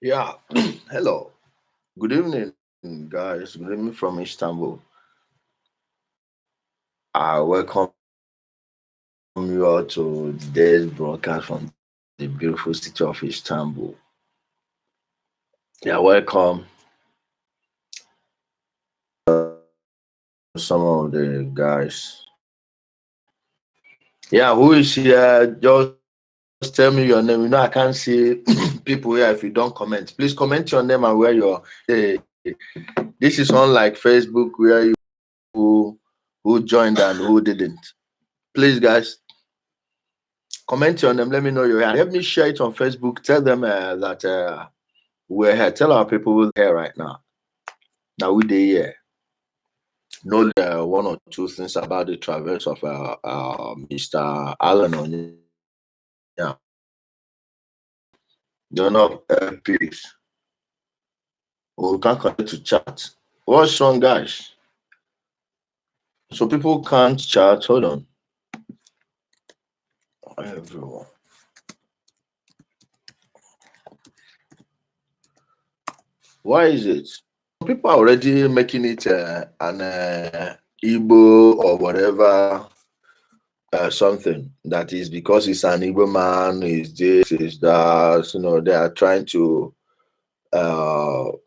Yeah, hello. Good evening, guys. Good evening from Istanbul. I welcome you all to today's broadcast from the beautiful city of Istanbul. Yeah, welcome some of the guys. Yeah, who is here? Just tell me your name. I can't see people here if you don't comment. Please comment your name and where you're. This is unlike Facebook where you who joined and who didn't. Please, guys, comment your name. Let me know you're here. Help me share it on Facebook. Tell them that we're here. Tell our people we're here right now. Now we they here. Know one or two things about the travels of Mr. Alan Onyeama. You're not peace. We can't connect to chat. What's wrong, guys? So people can't chat. Hold on, everyone. Why is it? People are already making it an Igbo or whatever something that is because he's an Igbo man, is this, is that. They are trying to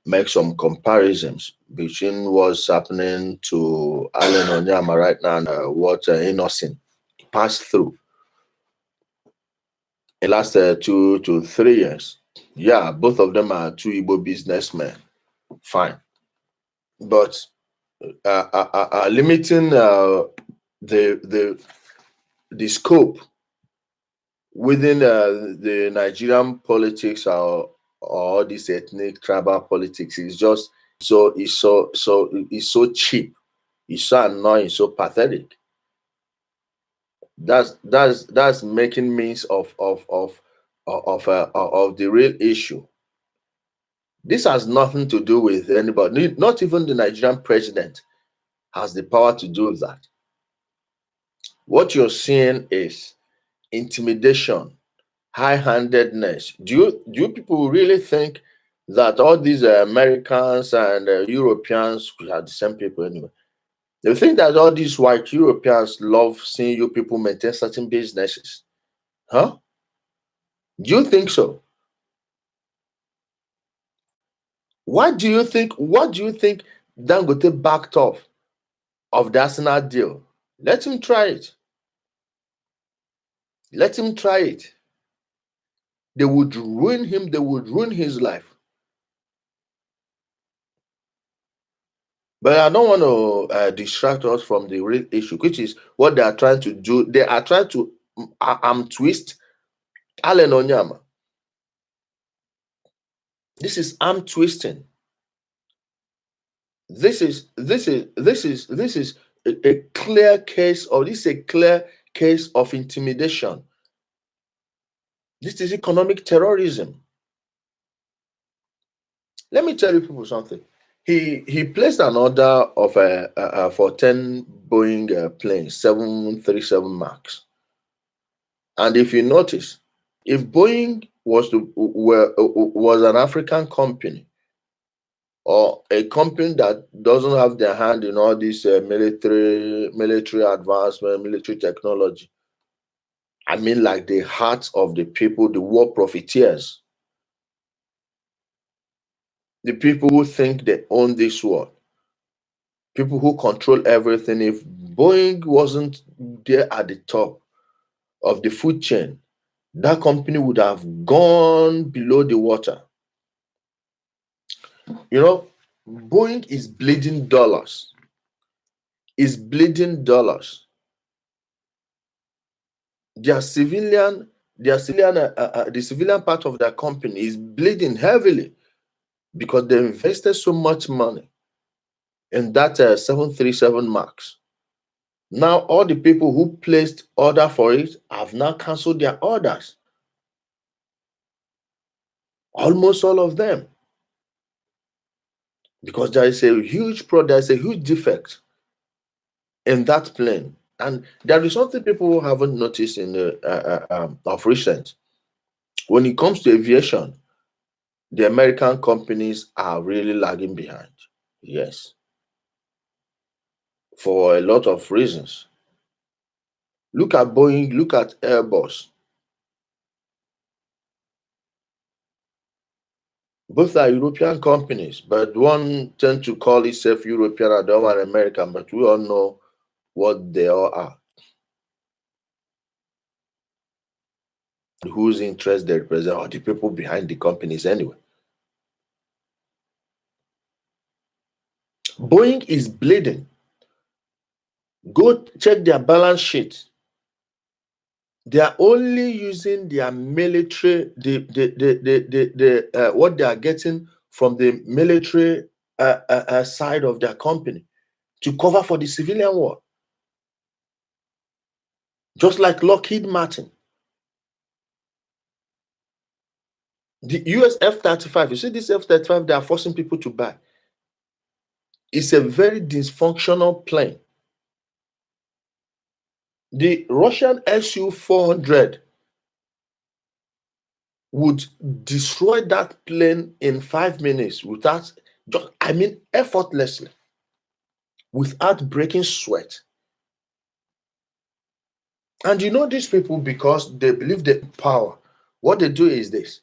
make some comparisons between what's happening to Alan Onyama right now and what Innocent passed through in the last 2 to 3 years. Yeah, both of them are two Igbo businessmen. Fine. But limiting the scope within the Nigerian politics or this ethnic tribal politics is just it's so cheap, it's so annoying, so pathetic. That's making means of the real issue. This has nothing to do with anybody. Not even the Nigerian president has the power to do that. What you're seeing is intimidation, high-handedness. Do you people really think that all these Americans and Europeans are the same people anyway? They think that all these white Europeans love seeing you people maintain certain businesses, huh? Do you think so? What do you think? What do you think Dangote backed off of the Arsenal deal? Let him try it. Let him try it. They would ruin him. They would ruin his life. But I don't want to distract us from the real issue, which is what they are trying to do. They are trying to twist Alan Onyama. This is arm twisting. This is a clear case, or this is a clear case of intimidation. This is economic terrorism. Let me tell you people something. He placed an order of for 10 Boeing planes, 737 Max. And if you notice, if Boeing was an African company or a company that doesn't have their hand in all this military advancement, military technology, I mean, like the hearts of the people, the war profiteers, the people who think they own this world, people who control everything. If Boeing wasn't there at the top of the food chain, that company would have gone below the water. Boeing is bleeding dollars. Is bleeding dollars. Their civilian, the civilian part of their company is bleeding heavily because they invested so much money in that 737 Max. Now, all the people who placed order for it have now cancelled their orders. Almost all of them. Because there's a huge defect in that plane. And there is something people haven't noticed in of recent. When it comes to aviation, the American companies are really lagging behind. Yes, for a lot of reasons. Look at Boeing, look at Airbus. Both are European companies, but one tend to call itself European and the other American, but we all know what they all are. Whose interest they represent, or the people behind the companies anyway. Boeing is bleeding. Go check their balance sheet. They are only using their military, what they are getting from the military side of their company to cover for the civilian war. Just like Lockheed Martin. The US F-35, you see this F-35 they are forcing people to buy. It's a very dysfunctional plane. The Russian Su-400 would destroy that plane in 5 minutes without, effortlessly, without breaking sweat. And these people, because they believe the power, what they do is this: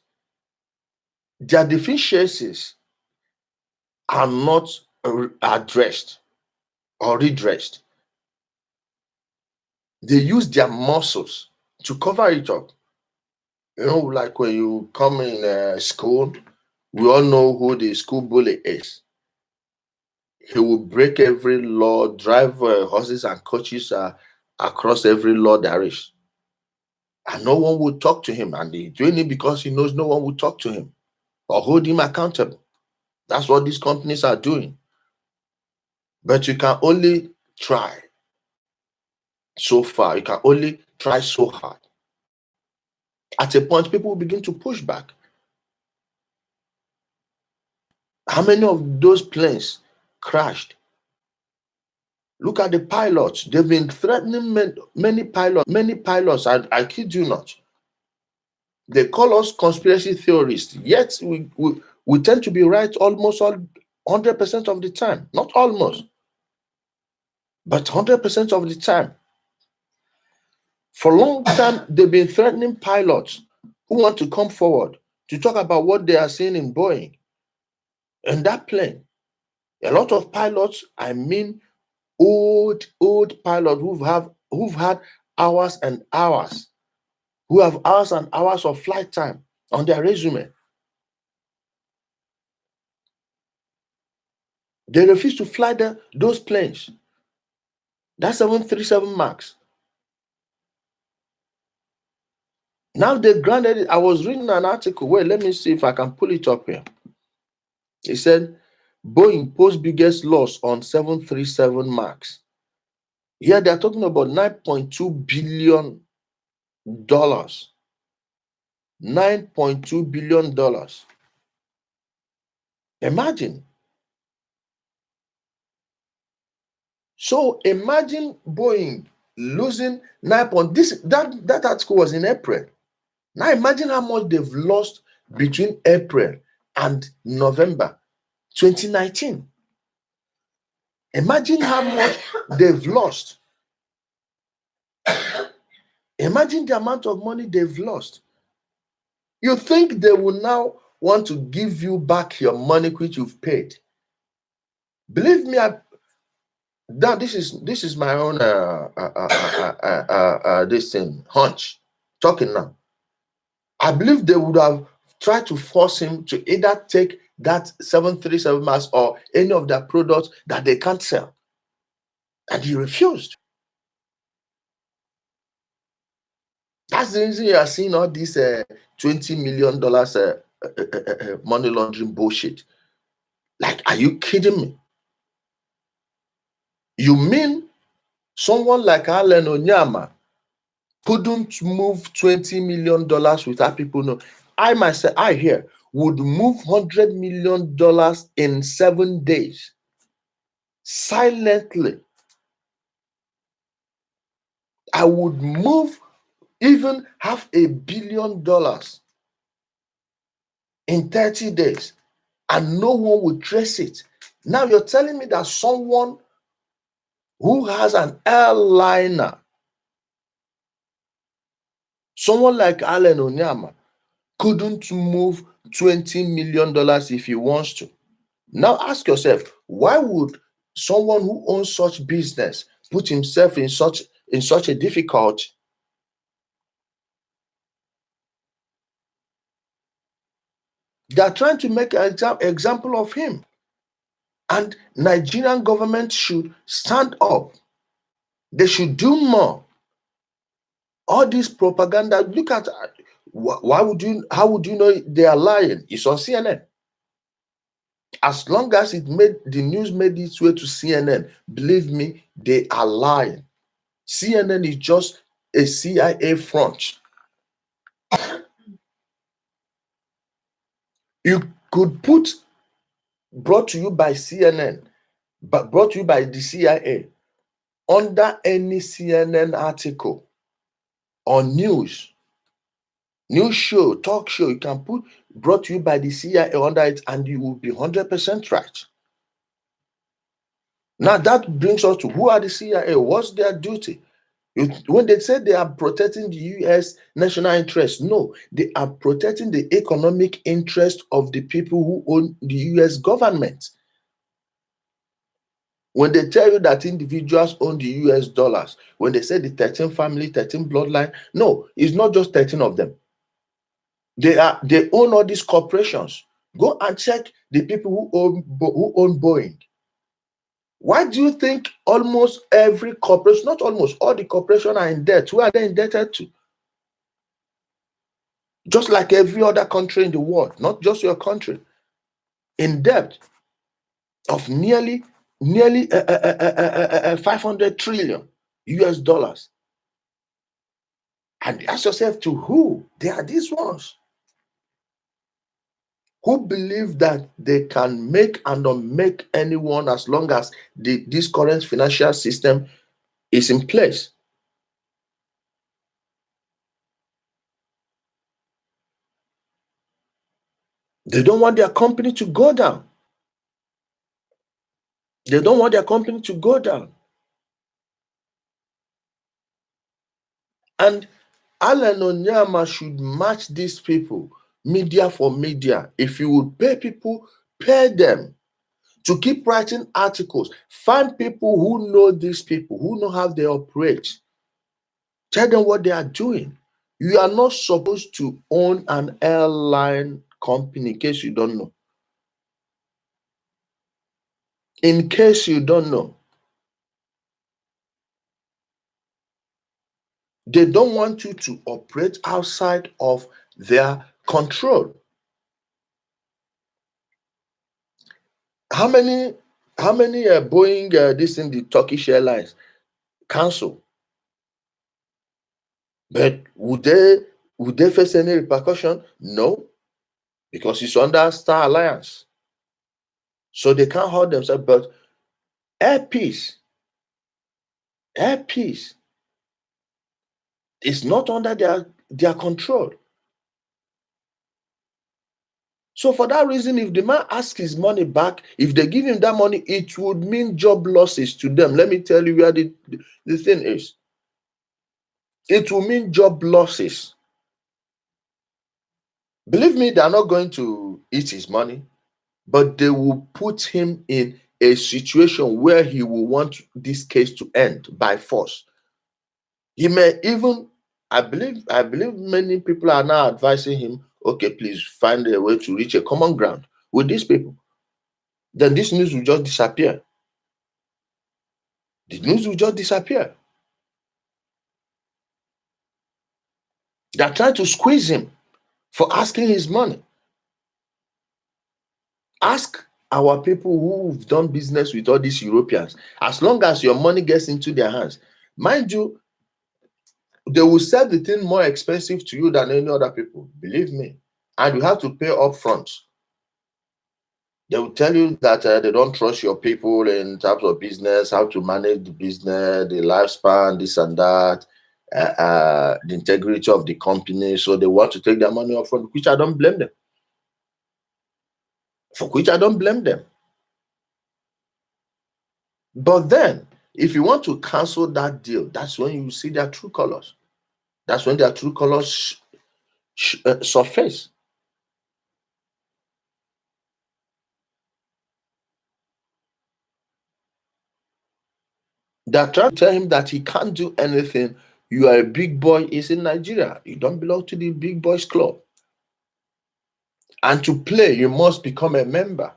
their deficiencies are not addressed or redressed. They use their muscles to cover it up. Like when you come in school, we all know who the school bully is. He will break every law, drive horses and coaches across every law there is. And no one will talk to him. And he's doing it because he knows no one will talk to him or hold him accountable. That's what these companies are doing. But you can only try so far. You can only try so hard. At a point, people will begin to push back. How many of those planes crashed? Look at the pilots. They've been threatening many pilots. I kid you not. They call us conspiracy theorists. Yet we tend to be right almost 100% of the time. Not almost, but 100% of the time. For a long time, they've been threatening pilots who want to come forward to talk about what they are seeing in Boeing and that plane. A lot of pilots, old pilots who've had hours and hours, who have hours and hours of flight time on their resume. They refuse to fly those planes. That 737 MAX. Now they granted it. I was reading an article. Wait, let me see if I can pull it up here. It said Boeing post biggest loss on 737 MAX. Here they're talking about $9.2 billion. $9.2 billion. Imagine. So imagine Boeing losing 9. That article was in April. Now imagine how much they've lost between April and November 2019. Imagine how much they've lost. Imagine the amount of money they've lost. You think they will now want to give you back your money which you've paid? Believe me, this is my own this thing hunch. Talking now, I believe they would have tried to force him to either take that 737 MAX or any of their products that they can't sell, and he refused. That's the reason you are seeing all these $20 million money laundering bullshit. Like, are you kidding me? You mean someone like Onyeama couldn't move $20 million without people know? I here would move $100 million in 7 days silently. I would move even $500 million in 30 days, and no one will trace it. Now you're telling me that someone who has an airliner, someone like Onyeama, couldn't move $20 million if he wants to. Now ask yourself, why would someone who owns such business put himself in such a difficult? They are trying to make an example of him. And Nigerian government should stand up. They should do more. All this propaganda, look at how would you know they are lying? It's on CNN. As long as the news made its way to CNN, believe me, they are lying. CNN is just a CIA front. You could put brought to you by CNN, but brought to you by the CIA under any CNN article or news show, talk show. You can put brought to you by the CIA under it, and you will be 100% right. Now that brings us to, who are the CIA? What's their duty? When they say they are protecting the U.S. national interest, no, they are protecting the economic interest of the people who own the U.S. government. When they tell you that individuals own the US dollars, when they say the 13 family, 13 bloodline, no, it's not just 13 of them. They own all these corporations. Go and check the people who own Boeing. Why do you think almost every corporation, not almost, all the corporations are in debt? Who are they indebted to? Just like every other country in the world, not just your country, in debt of nearly 500 trillion US dollars. And ask yourself, to who? They are these ones who believe that they can make and unmake anyone as long as this current financial system is in place. They don't want their company to go down. They don't want their company to go down. And Onyeama should match these people, media for media. If you would pay people, pay them to keep writing articles. Find people who know these people, who know how they operate. Tell them what they are doing. You are not supposed to own an airline company, in case you don't know. In case you don't know. They don't want you to operate outside of their control. How many Boeing, this in the Turkish Airlines cancel? But would they face any repercussion? No, because it's under Star Alliance. So they can't hold themselves. But Air Peace is not under their control. So for that reason, if the man asks his money back, if they give him that money, it would mean job losses to them. Let me tell you where the thing is. It will mean job losses. Believe me, they are not going to eat his money, but they will put him in a situation where he will want this case to end by force. He may even, I believe many people are now advising him, okay, please find a way to reach a common ground with these people. Then this news will just disappear. The news will just disappear. They're trying to squeeze him for asking his money. Ask our people who've done business with all these Europeans. As long as your money gets into their hands, mind you, they will sell the thing more expensive to you than any other people. Believe me. And you have to pay up front. They will tell you that they don't trust your people in terms of business, how to manage the business, the lifespan, this and that, the integrity of the company. So they want to take their money up front, which I don't blame them. for which I don't blame them. But then, if you want to cancel that deal, that's when you see their true colors. That's when their true colors surface. They're trying to tell him that he can't do anything. You are a big boy. He's in Nigeria. You don't belong to the big boys club. And to play, you must become a member.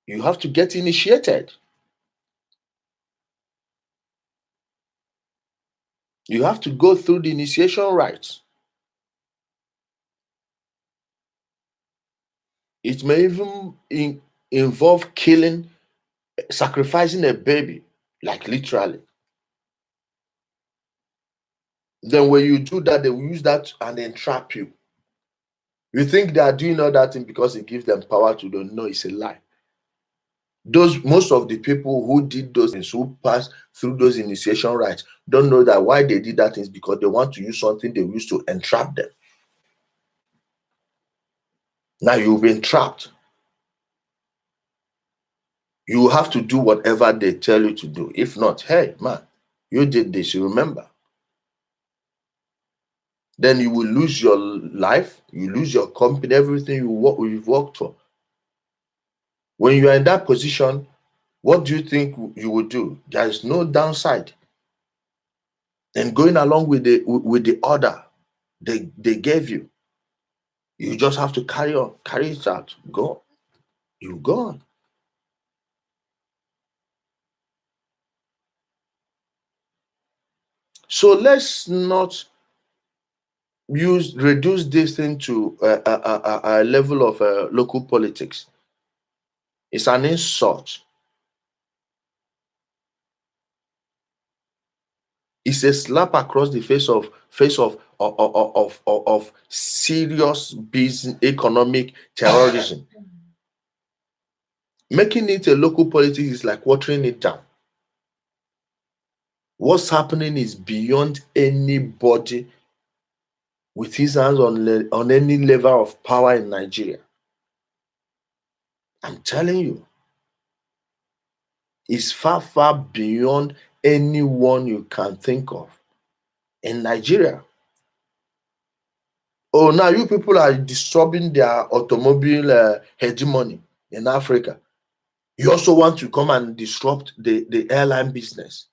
You have to get initiated. You have to go through the initiation rites. It may even involve killing, sacrificing a baby, like literally. Then when you do that, they will use that and entrap you. You think they are doing all that thing because it gives them power to do. No, it's a lie. Most of the people who did those things, who passed through those initiation rites, don't know that why they did that is because they want to use something they used to entrap them. Now you've been trapped. You have to do whatever they tell you to do. If not, hey man, you did this, you remember. Then you will lose your life, you lose your company, everything you've worked for. When you are in that position, what do you think you would do? There is no downside. And going along with the order they gave you, you just have to carry it out. Go. You go on. So let's not reduce this thing to a level of local politics. It's an insult. It's a slap across the face of serious business economic terrorism. Making it a local politics is like watering it down. What's happening is beyond anybody with his hands on any level of power in Nigeria. I'm telling you, it's far, far beyond anyone you can think of in Nigeria. Oh, now you people are disturbing their automobile hegemony in Africa. You also want to come and disrupt the airline business.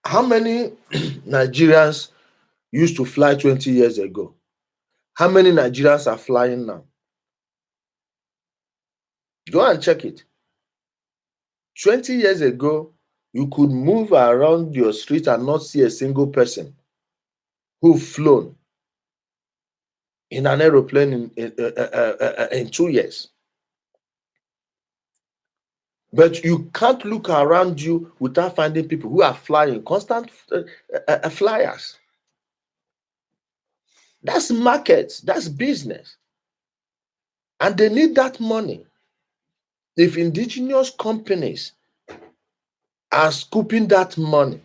How many Nigerians used to fly 20 years ago? How many Nigerians are flying now? Go and check it. 20 years ago, you could move around your street and not see a single person who've flown in an aeroplane in 2 years. But you can't look around you without finding people who are flying, constant flyers. That's markets, that's business. And they need that money. If indigenous companies are scooping that money,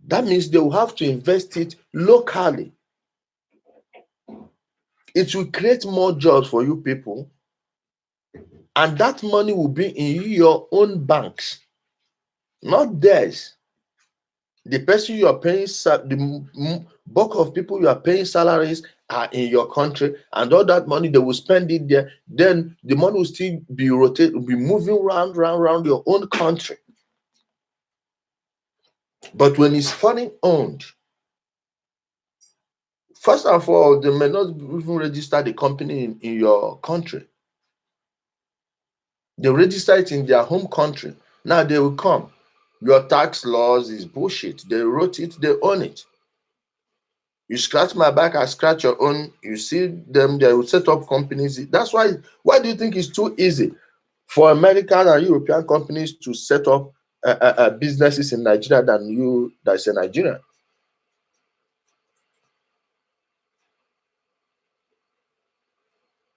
that means they will have to invest it locally. It will create more jobs for you people. And that money will be in your own banks, not theirs. The person you are paying, the bulk of people you are paying salaries are in your country, and all that money they will spend it there. Then the money will still be rotated, be moving round your own country. But when it's foreign owned, first of all, they may not even register the company in your country. They register it in their home country. Now they will come. Your tax laws is bullshit. They wrote it, they own it. You scratch my back, I scratch your own. You see them, they will set up companies. That's why do you think it's too easy for American and European companies to set up businesses in Nigeria than you that's a Nigerian?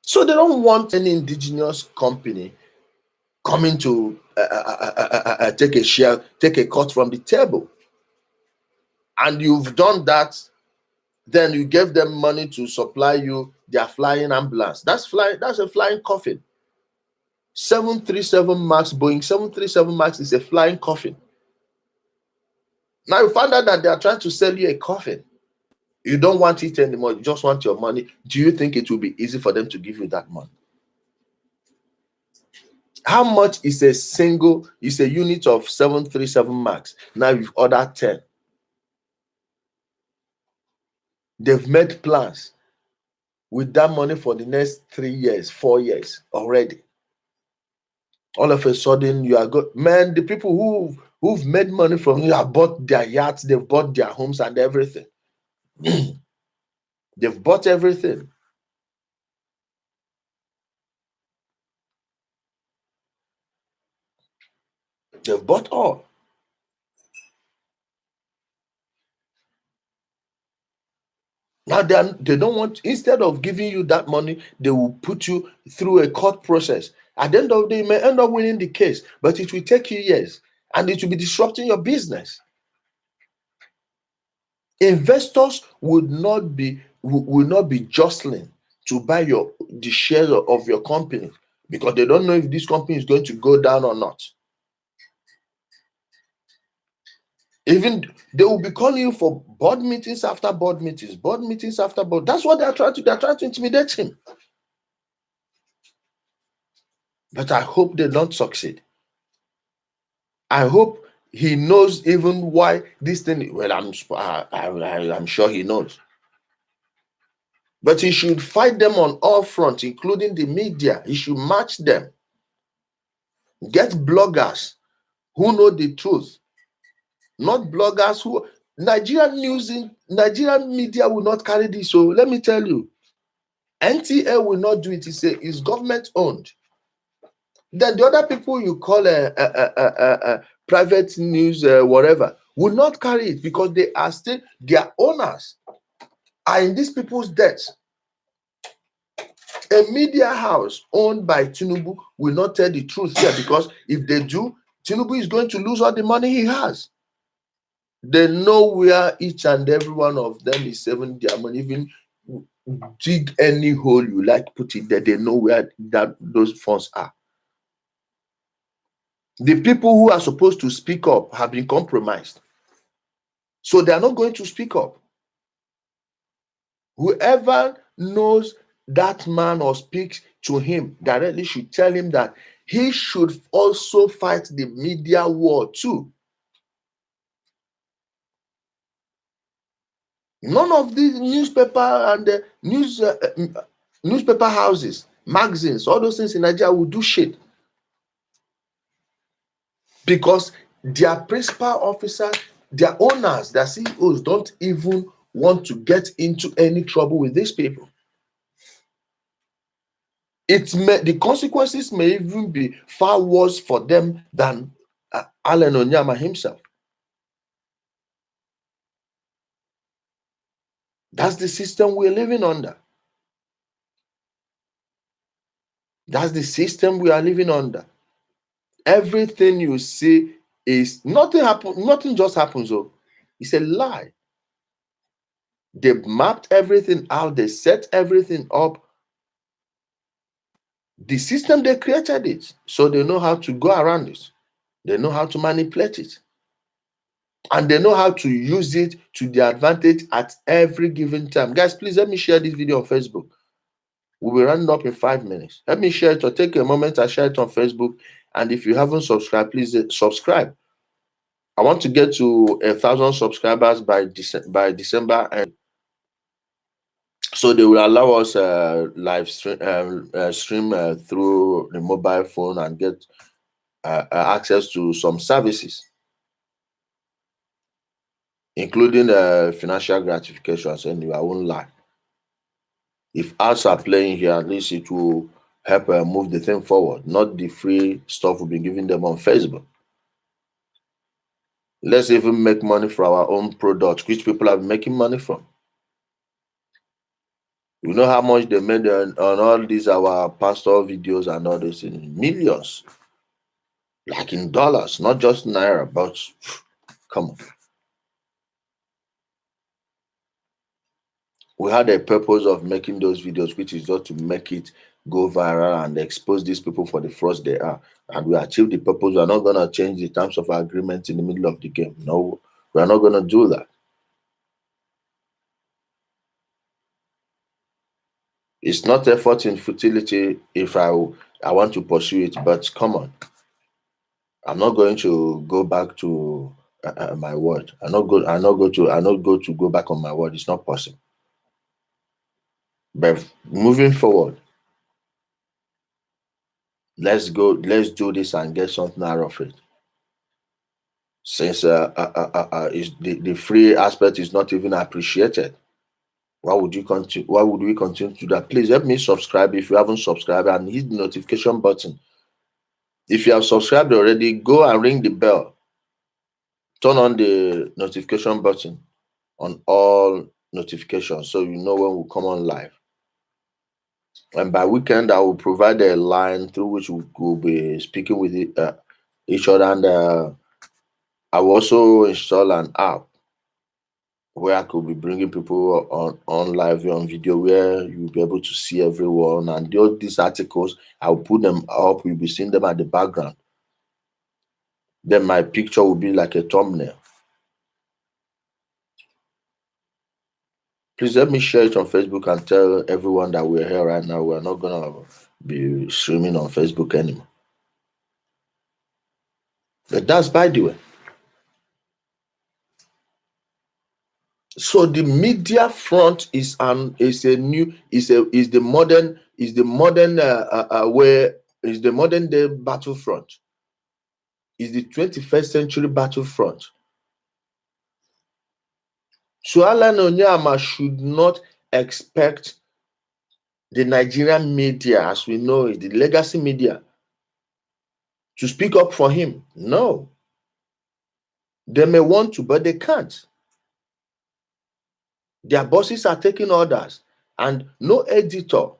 So they don't want any indigenous company coming to take a share, take a cut from the table. And you've done that Then you gave them money to supply you their flying ambulance. That's a flying coffin. 737 Max, Boeing 737 Max is a flying coffin. Now you find out that they are trying to sell you a coffin. You don't want it anymore. You just want your money. Do you think it will be easy for them to give you that money? How much is a unit of 737 Max? Now you've ordered 10. They've made plans with that money for the next 3 years, 4 years already. All of a sudden, you are good. Man, the people who've made money from you have bought their yachts, they've bought their homes and everything. They've bought everything. They've bought all. Now they don't want, instead of giving you that money, they will put you through a court process. At the end of the day, you may end up winning the case, but it will take you years and it will be disrupting your business. Investors would not be jostling to buy the shares of your company because they don't know if this company is going to go down or not. Even they will be calling you for board meetings after board meetings, board meetings after board. That's what they're trying to intimidate him. But I hope they don't succeed. I hope he knows even why this thing. Well, I'm sure he knows. But he should fight them on all fronts, including the media. He should match them. Get bloggers who know the truth, not bloggers who Nigerian media will not carry this. So let me tell you, NTA will not do it. It's government owned. Then the other people you call private news, whatever, will not carry it because they are still their owners are in these people's debts. A media house owned by Tinubu will not tell the truth here because if they do, Tinubu is going to lose all the money he has. They know where each and every one of them is saving their money. Even dig any hole you like, put it there. They know where those funds are. The people who are supposed to speak up have been compromised. So they are not going to speak up. Whoever knows that man or speaks to him directly should tell him that he should also fight the media war too. None of these newspaper and the newspaper houses, magazines, all those things in Nigeria will do shit. Because their principal officers, their owners, their CEOs don't even want to get into any trouble with these people. The consequences may even be far worse for them than Alan Onyeama himself. That's the system we're living under. That's the system we are living under. Everything you see is nothing just happens. Oh, it's a lie. They mapped everything out, they set everything up. The system, they created it, so they know how to go around it. They know how to manipulate it. And they know how to use it to their advantage at every given time. Guys, please let me share this video on Facebook. We'll be running up in 5 minutes. Let me share it, or take a moment and share it on Facebook. And if you haven't subscribed, please subscribe. I want to get to 1,000 subscribers by December, and so they will allow us live stream through the mobile phone and get access to some services, including financial gratifications. Anyway, I won't lie. If ads are playing here, at least it will help move the thing forward, not the free stuff we've been giving them on Facebook. Let's even make money for our own products, which people are making money from. You know how much they made on all these our pastor videos and all those in millions, like in dollars, not just naira, but come on. We had a purpose of making those videos, which is just to make it go viral and expose these people for the frauds they are. And we achieved the purpose. We are not going to change the terms of agreement in the middle of the game. No, we are not going to do that. It's not effort in futility if I want to pursue it, but come on. I'm not going to go back to my word. I'm not go to go back on my word. It's not possible. But moving forward, let's do this and get something out of it. Since is the free aspect is not even appreciated, why would we continue to do that? Please help me subscribe if you haven't subscribed and hit the notification button. If you have subscribed already, go and ring the bell. Turn on the notification button on all notifications so you know when we come on live. And by weekend, I will provide a line through which we will be speaking with each other, and I will also install an app where I could be bringing people on live on video, where you'll be able to see everyone. And these articles, I'll put them up. You'll be seeing them at the background. Then my picture will be like a thumbnail. Please let me share it on Facebook and tell everyone that we're here right now. We're not going to be streaming on Facebook anymore. But that's by the way. So the media front is the modern day battlefront. Is the 21st century battlefront. So Onyeama should not expect the Nigerian media, as we know it, the legacy media, to speak up for him. No. They may want to, but they can't. Their bosses are taking orders, and no editor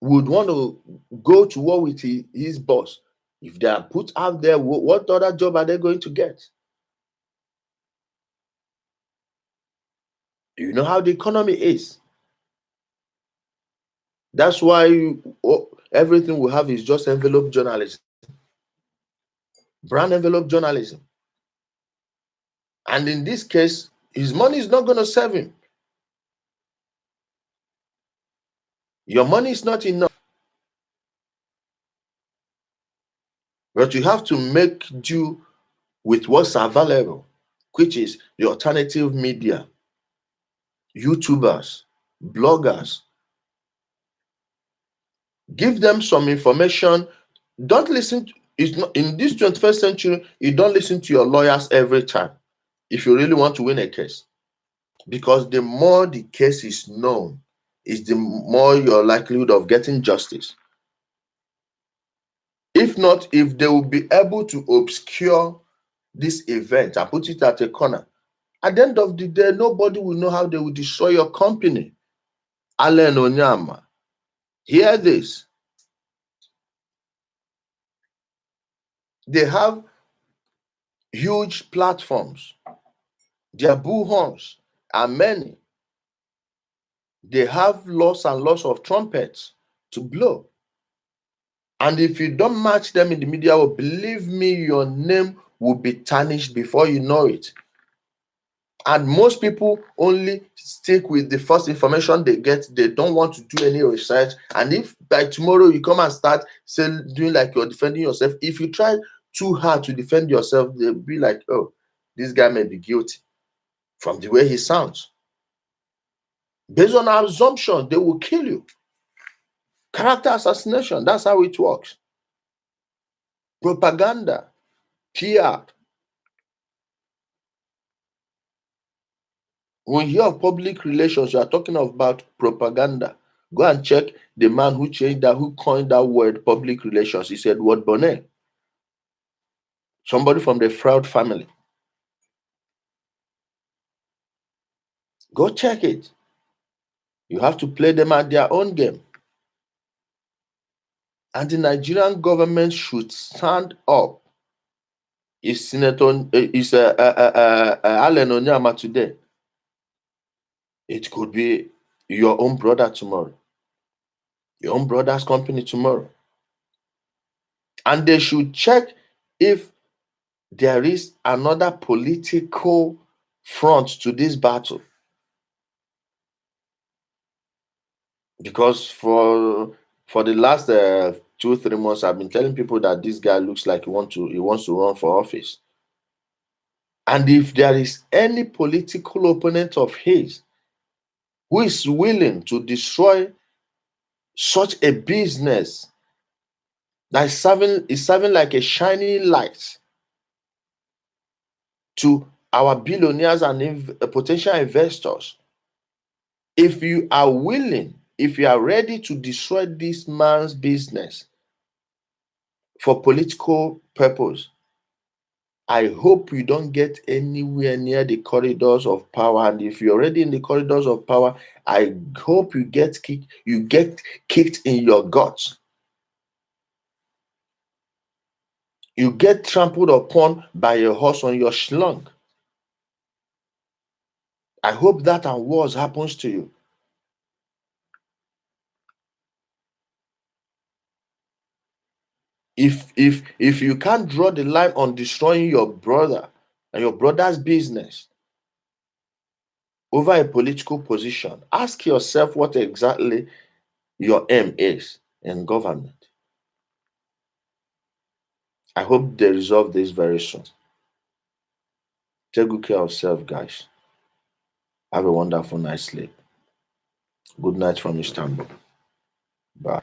would want to go to war with his boss. If they are put out there, what other job are they going to get? You know how the economy is. That's why everything we have is just envelope journalism, brand envelope journalism. And in this case, his money is not going to serve him. Your money is not enough. But you have to make do with what's available, which is the alternative media, YouTubers, bloggers. Give them some information. Don't listen to, it's not in this 21st century, you don't listen to your lawyers every time if you really want to win a case. Because the more the case is known, is the more your likelihood of getting justice. If not, if they will be able to obscure this event and put it at a corner, at the end of the day, nobody will know how they will destroy your company. Onyeama, hear this. They have huge platforms. Their bullhorns are many. They have lots and lots of trumpets to blow. And if you don't match them in the media, well, believe me, your name will be tarnished before you know it. And most people only stick with the first information they get. They don't want to do any research. And if by tomorrow you come and start doing like you're defending yourself, if you try too hard to defend yourself, they'll be like, oh, this guy may be guilty from the way he sounds. Based on our assumption, they will kill you. Character assassination, that's how it works. Propaganda, PR. When you hear of public relations, you are talking about propaganda. Go and check the man who coined that word public relations. He said, what, Boeing? Somebody from the fraud family. Go check it. You have to play them at their own game. And the Nigerian government should stand up. Is Senator Onyeama today? It could be your own brother tomorrow, your own brother's company tomorrow. And they should check if there is another political front to this battle. Because for the last 2 3 months, I've been telling people that this guy looks like he wants to run for office. And if there is any political opponent of his who is willing to destroy such a business that is serving like a shining light to our billionaires and potential investors, if you are willing, if you are ready to destroy this man's business for political purpose, I hope you don't get anywhere near the corridors of power. And if you're already in the corridors of power, I hope you get kicked in your guts. You get trampled upon by a horse on your schlong. I hope that and worse happens to you. If you can't draw the line on destroying your brother and your brother's business over a political position, ask yourself what exactly your aim is in government. I hope they resolve this very soon. Take good care of yourself, guys. Have a wonderful night's sleep. Good night from Istanbul. Bye.